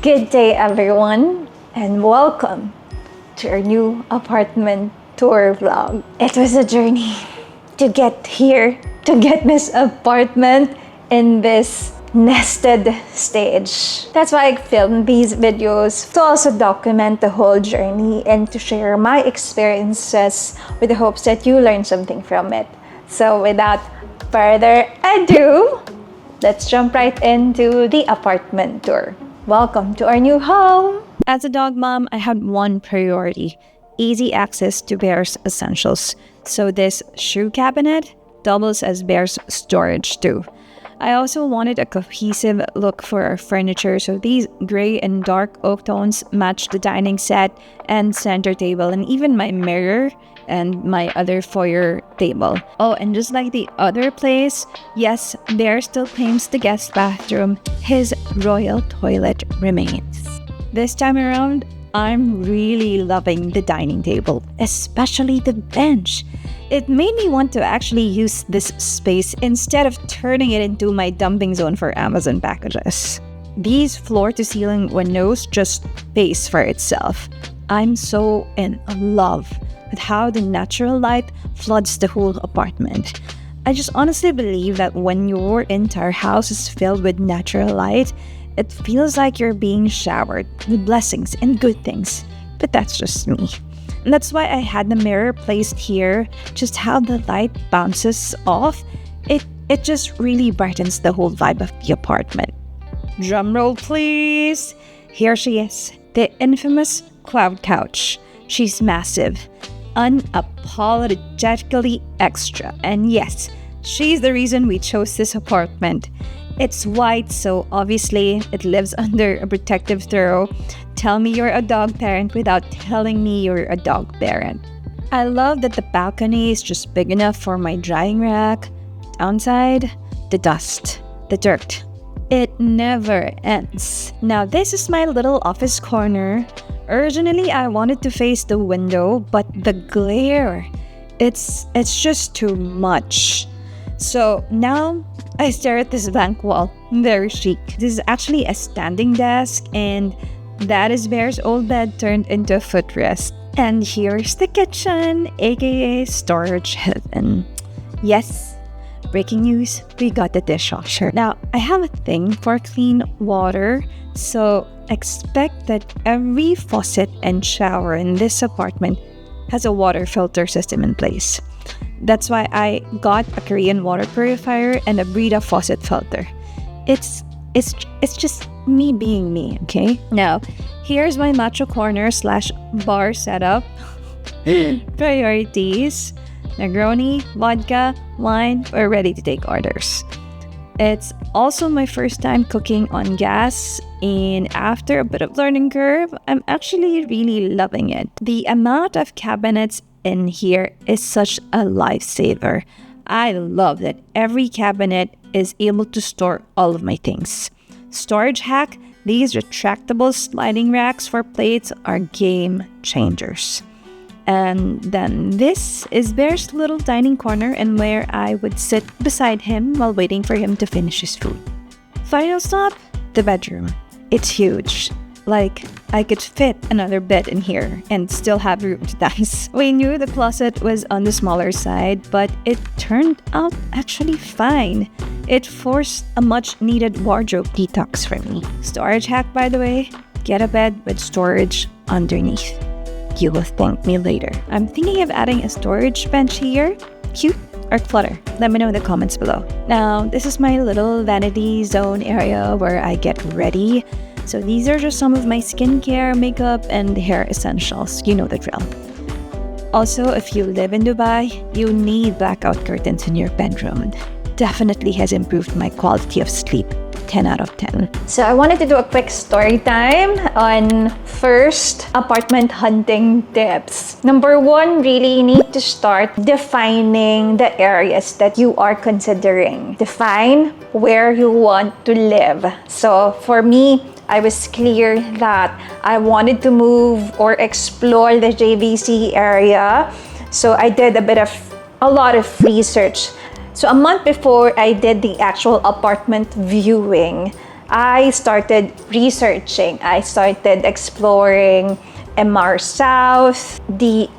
Good day, everyone, and welcome to our new apartment tour vlog. It was a journey to get here, to get this apartment in this nested stage. That's why I filmed these videos, to also document the whole journey and to share my experiences with the hopes that you learn something from it. So without further ado, let's jump right into the apartment tour. Welcome to our new home! As a dog mom, I had one priority: easy access to Bear's essentials. So this shoe cabinet doubles as Bear's storage too. I also wanted a cohesive look for our furniture, so these gray and dark oak tones match the dining set and center table, and even my mirror and my other foyer table. Oh, and just like the other place, yes, Bear still claims the guest bathroom. His royal toilet remains. This time around, I'm really loving the dining table, especially the bench. It made me want to actually use this space instead of turning it into my dumping zone for Amazon packages. These floor-to-ceiling windows just space for itself. I'm so in love with how the natural light floods the whole apartment. I just honestly believe that when your entire house is filled with natural light, it feels like you're being showered with blessings and good things. But that's just me. And that's why I had the mirror placed here. Just how the light bounces off, it just really brightens the whole vibe of the apartment. Drumroll please! Here she is, the infamous cloud couch. She's massive, unapologetically extra. And yes, she's the reason we chose this apartment. It's white, so obviously it lives under a protective throw. Tell me you're a dog parent without telling me you're a dog parent. I love that the balcony is just big enough for my drying rack. Downside, the dust, the dirt. It never ends. Now this is my little office corner. Originally, I wanted to face the window, but the glare, it's just too much. So now I stare at this blank wall. Very chic. This is actually a standing desk, and that is Bear's old bed turned into a footrest. And here's the kitchen, aka storage heaven. Yes, breaking news, we got the dishwasher. Now, I have a thing for clean water, so expect that every faucet and shower in this apartment has a water filter system in place. That's why I got a Korean water purifier and a Brita faucet filter. It's just me being me, okay? Now, here's my macho corner / bar setup. Priorities: Negroni, vodka, wine. We're ready to take orders. It's also my first time cooking on gas, and after a bit of learning curve, I'm actually really loving it. The amount of cabinets in here is such a lifesaver. I love that every cabinet is able to store all of my things. Storage hack: these retractable sliding racks for plates are game changers. And then this is Bear's little dining corner, and where I would sit beside him while waiting for him to finish his food. Final stop, the bedroom. It's huge. Like, I could fit another bed in here and still have room to dance. We knew the closet was on the smaller side, but it turned out actually fine. It forced a much-needed wardrobe detox for me. Storage hack, by the way: get a bed with storage underneath. You will thank me later. I'm thinking of adding a storage bench here. Cute or clutter? Let me know in the comments below. Now, this is my little vanity zone area where I get ready. So these are just some of my skincare, makeup, and hair essentials. You know the drill. Also, if you live in Dubai, you need blackout curtains in your bedroom. Definitely has improved my quality of sleep. 10 out of 10. So I wanted to do a quick story time on first apartment hunting tips. Number one, really need to start defining the areas that you are considering. Define where you want to live. So for me, I was clear that I wanted to move or explore the JVC area. So I did a lot of research. So a month before I did the actual apartment viewing, I started researching. I started exploring MR South, DIFC.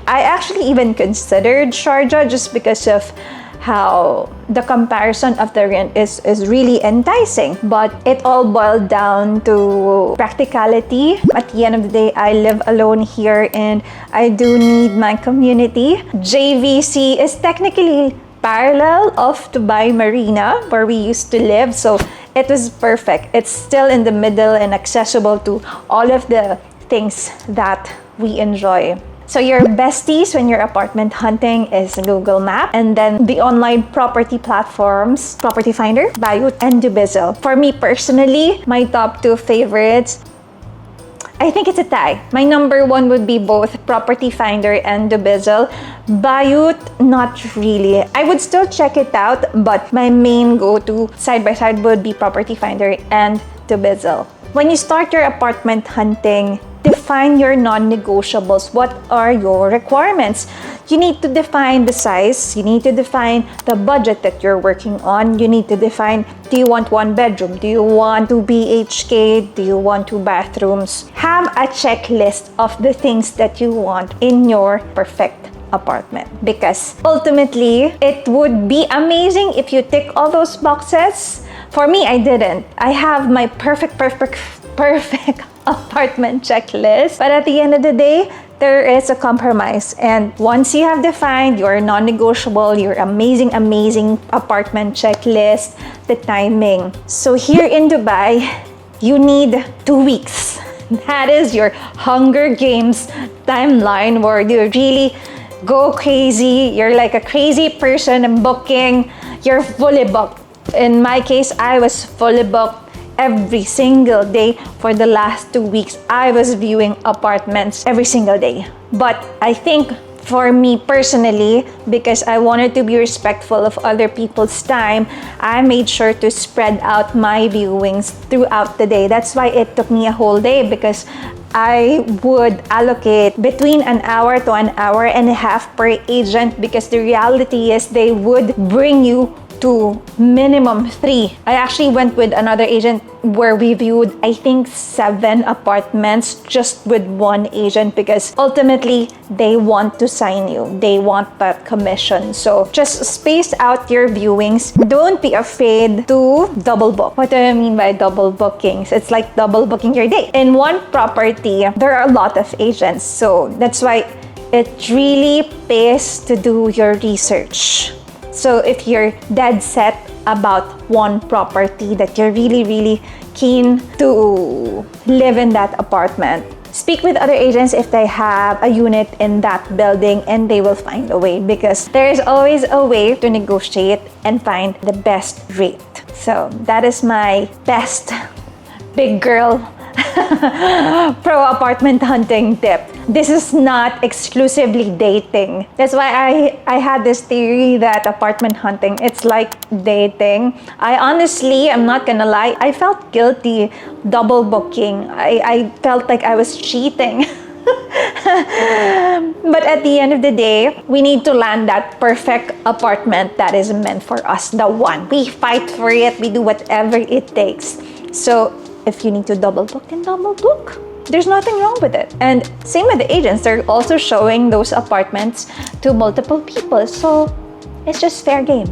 I actually even considered Sharjah just because of how the comparison of the rent is really enticing. But it all boiled down to practicality. At the end of the day, I live alone here and I do need my community. JVC is technically parallel of Dubai Marina where we used to live, so it was perfect. It's still in the middle and accessible to all of the things that we enjoy. So your besties when you're apartment hunting is Google Map, and then the online property platforms, Property Finder, Bayut, and Dubizzle. For me personally, my top 2 favorites, I think it's a tie. My number 1 would be both Property Finder and Dubizzle. Bayut, not really. I would still check it out, but my main go-to side by side would be Property Finder and Dubizzle. When you start your apartment hunting, define your non-negotiables. What are your requirements? You need to define the size. You need to define the budget that you're working on. You need to define, do you want 1 bedroom? Do you want 2 BHK? Do you want 2 bathrooms? Have a checklist of the things that you want in your perfect apartment, because ultimately it would be amazing if you tick all those boxes. For me, I didn't. I have my perfect apartment checklist, but at the end of the day, there is a compromise. And once you have defined your non-negotiable, your amazing apartment checklist, the timing. So here in Dubai, you need 2 weeks. That is your Hunger Games timeline where you really go crazy. You're like a crazy person and booking. You're fully booked. In my case, I was fully booked every single day for the last 2 weeks. I was viewing apartments every single day. But I think for me personally, because I wanted to be respectful of other people's time, I made sure to spread out my viewings throughout the day. That's why it took me a whole day, because I would allocate between an hour to an hour and a half per agent, because the reality is they would bring you to minimum 3. I actually went with another agent where we viewed, I think, 7 apartments just with 1 agent, because ultimately they want to sign you. They want that commission. So just space out your viewings. Don't be afraid to double book. What do I mean by double bookings? It's like double booking your day. In one property, there are a lot of agents. So that's why it really pays to do your research. So if you're dead set about one property that you're really keen to live in that apartment, speak with other agents if they have a unit in that building, and they will find a way, because there is always a way to negotiate and find the best rate. So that is my best big girl pro apartment hunting tip. This is not exclusively dating. That's why I had this theory that apartment hunting, it's like dating. I'm not gonna lie, I felt guilty double booking. I felt like I was cheating. But at the end of the day, we need to land that perfect apartment that is meant for us, the one. We fight for it, we do whatever it takes. So if you need to double book, then double book. There's nothing wrong with it. And same with the agents, they're also showing those apartments to multiple people. So it's just fair game.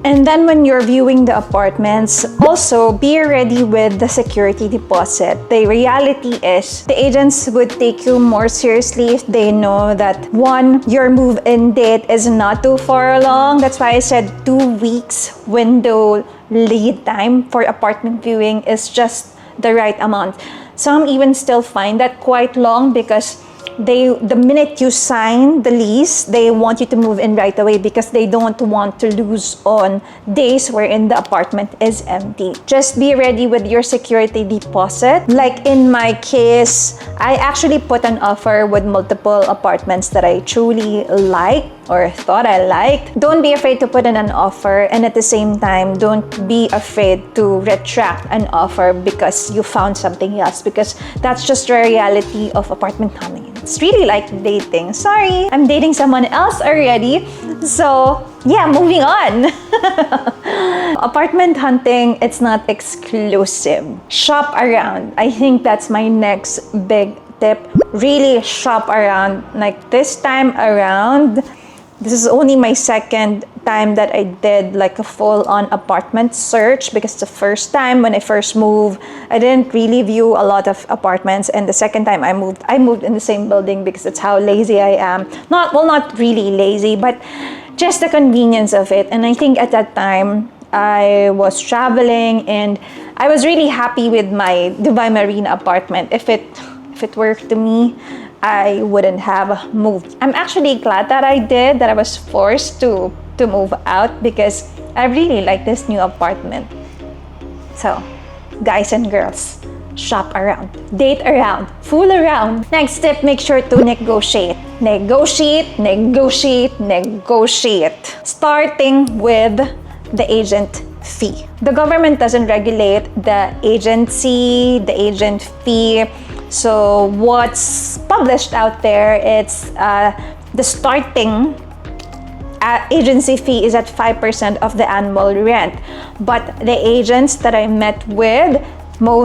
And then when you're viewing the apartments, also be ready with the security deposit. The reality is the agents would take you more seriously if they know that, 1, your move-in date is not too far along. That's why I said 2 weeks window lead time for apartment viewing is just the right amount. Some even still find that quite long, because the minute you sign the lease, they want you to move in right away, because they don't want to lose on days wherein the apartment is empty. Just be ready with your security deposit. Like in my case, I actually put an offer with multiple apartments that I truly like or thought I liked. Don't be afraid to put in an offer, and at the same time, don't be afraid to retract an offer because you found something else, because that's just the reality of apartment hunting. It's really like dating. Sorry, I'm dating someone else already. So yeah, moving on. apartment hunting, it's not exclusive. Shop around. I think that's my next big tip. Really shop around. Like this time around, this is only my second time that I did like a full-on apartment search, because the first time when I first moved, I didn't really view a lot of apartments, and the second time I moved in the same building because that's how lazy I am. Not really lazy, but just the convenience of it. And I think at that time I was traveling and I was really happy with my Dubai Marina apartment. If it worked to me, I wouldn't have moved. I'm actually glad that I did, that I was forced to move out, because I really like this new apartment. So, guys and girls, shop around, date around, fool around. Next tip, make sure to negotiate. Negotiate, negotiate, negotiate. Starting with the agent fee. The government doesn't regulate the agency, the agent fee. So what's published out there, it's the starting agency fee is at 5% of the annual rent. But the agents that I met with,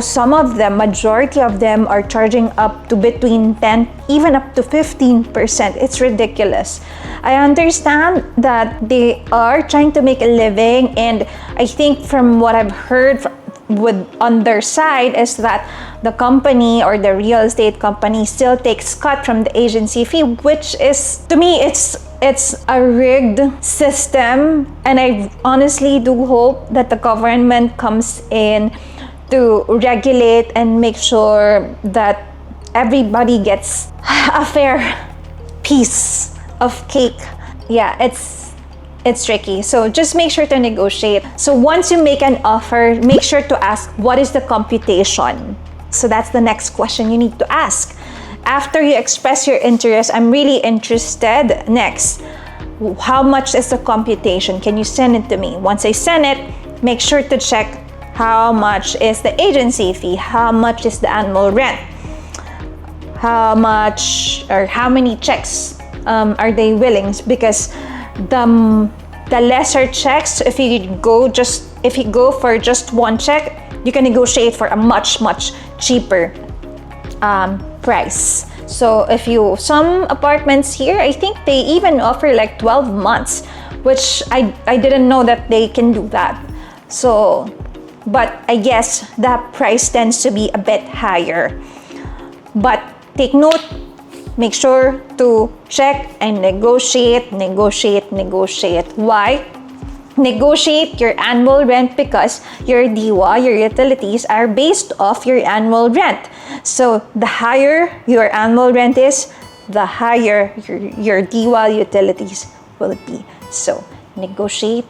some of them, majority of them are charging up to between 10, even up to 15%. It's ridiculous. I understand that they are trying to make a living, and I think from what I've heard on their side is that the company or the real estate company still takes cut from the agency fee, which is, to me, it's a rigged system. And I honestly do hope that the government comes in to regulate and make sure that everybody gets a fair piece of cake. Yeah, it's tricky. So just make sure to negotiate. So once you make an offer, make sure to ask, what is the computation? So that's the next question you need to ask. After you express your interest, I'm really interested. Next, how much is the computation? Can you send it to me? Once I send it, make sure to check how much is the agency fee, how much is the annual rent, how much or how many checks are they willing, because the lesser checks, if you go for just one check, you can negotiate for a much cheaper price. So some apartments here, I think they even offer like 12 months, which I didn't know that they can do that. So, but I guess that price tends to be a bit higher. But take note, make sure to check and negotiate. Why? Negotiate your annual rent, because your DIWA, your utilities, are based off your annual rent. So the higher your annual rent is, the higher your DIWA utilities will be. So negotiate.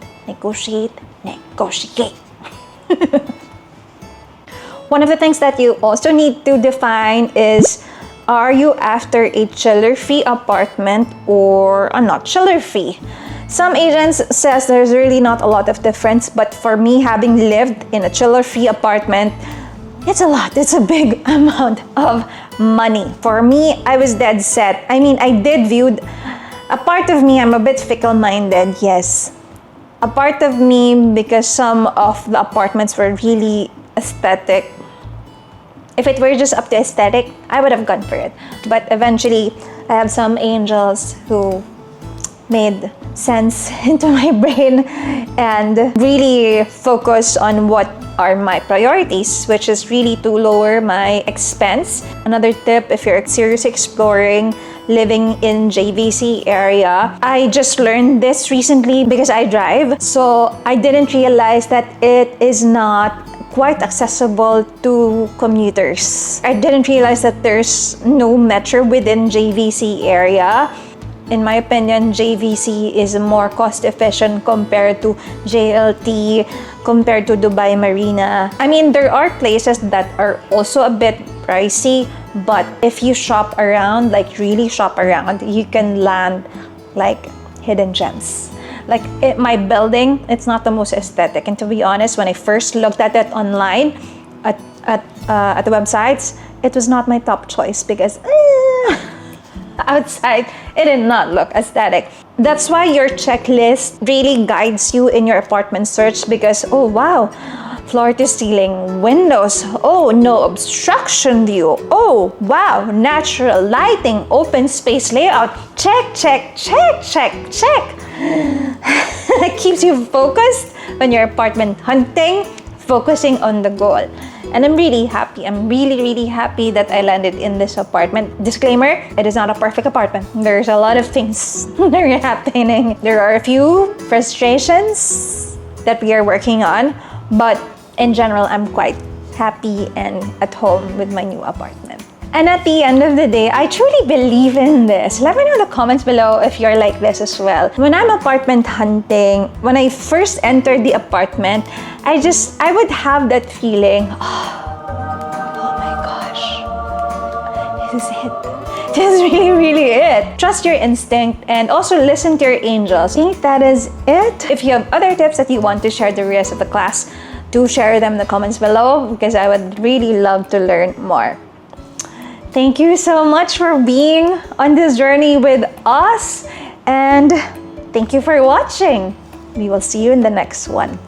One of the things that you also need to define is, are you after a chiller fee apartment or a not chiller fee? Some agents says there's really not a lot of difference, but for me, having lived in a chiller fee apartment, it's a lot. It's a big amount of money. For me, I was dead set. I mean, I did view a part of me. I'm a bit fickle-minded, yes. A part of me, because some of the apartments were really aesthetic. If it were just up to aesthetic, I would have gone for it. But eventually, I have some angels who made sense into my brain and really focus on what are my priorities, which is really to lower my expense. Another tip, if you're seriously exploring living in JVC area, I just learned this recently because I drive. So I didn't realize that it is not quite accessible to commuters. I didn't realize that there's no metro within JVC area. In my opinion, JVC is more cost efficient compared to JLT, compared to Dubai Marina. I mean, there are places that are also a bit pricey, but if you shop around, like really shop around, you can land like hidden gems. Like my building, it's not the most aesthetic. And to be honest, when I first looked at it online, at the websites, it was not my top choice because outside It did not look aesthetic. That's why your checklist really guides you in your apartment search because, oh wow, floor to ceiling windows. Oh, no obstruction view. Oh, wow, natural lighting, open space layout. Check, check, check, check, check. It keeps you focused when you're apartment hunting, focusing on the goal. And I'm really happy. I'm really happy that I landed in this apartment. Disclaimer, it is not a perfect apartment. There's a lot of things that are happening. There are a few frustrations that we are working on, but in general, I'm quite happy and at home with my new apartment. And at the end of the day, I truly believe in this. Let me know in the comments below if you're like this as well. When I'm apartment hunting, when I first entered the apartment, I would have that feeling, oh my gosh, this is it. This is really it. Trust your instinct and also listen to your angels. I think that is it. If you have other tips that you want to share the rest of the class, do share them in the comments below because I would really love to learn more. Thank you so much for being on this journey with us, and thank you for watching. We will see you in the next one.